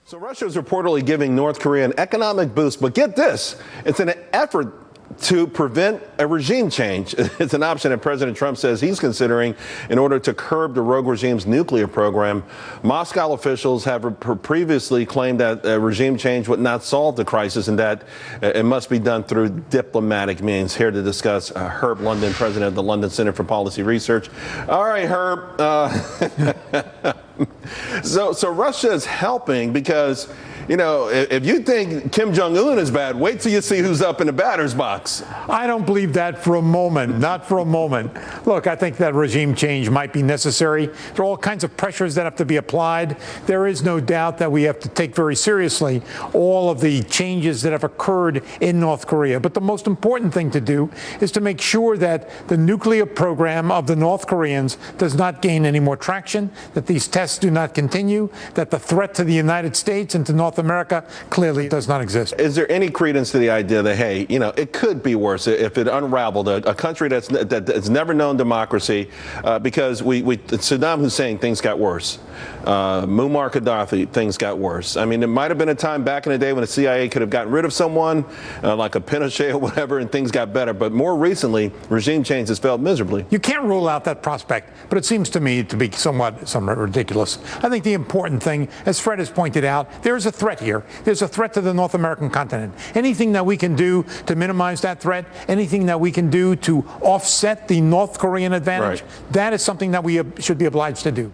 So Russia is reportedly giving North Korea an economic boost, but get this, it's an effort to prevent a regime change. It's an option that President Trump says he's considering in order to curb the rogue regime's nuclear program. Moscow officials have previously claimed that a regime change would not solve the crisis and that it must be done through diplomatic means. Here to discuss, Herb London, president of the London Center for Policy Research. All right, Herb. So Russia is helping because, you know, if you think Kim Jong-un is bad, wait till you see who's up in the batter's box. I don't believe that for a moment, not for a moment. Look, I think that regime change might be necessary. There are all kinds of pressures that have to be applied. There is no doubt that we have to take very seriously all of the changes that have occurred in North Korea. But the most important thing to do is to make sure that the nuclear program of the North Koreans does not gain any more traction, that these tests do not continue, that the threat to the United States and to North America clearly does not exist. Is there any credence to the idea that, hey, you know, it could be worse if it unraveled a country that's never known democracy, because Saddam Hussein, things got worse. Muammar Gaddafi, things got worse. I mean, there might have been a time back in the day when the CIA could have gotten rid of someone, like a Pinochet or whatever, and things got better. But more recently, regime change has failed miserably. You can't rule out that prospect, but it seems to me to be somewhat ridiculous. I think the important thing, as Fred has pointed out, there's a threat here. There's a threat to the North American continent. Anything that we can do to minimize that threat, anything that we can do to offset the North Korean advantage, that is something that we should be obliged to do.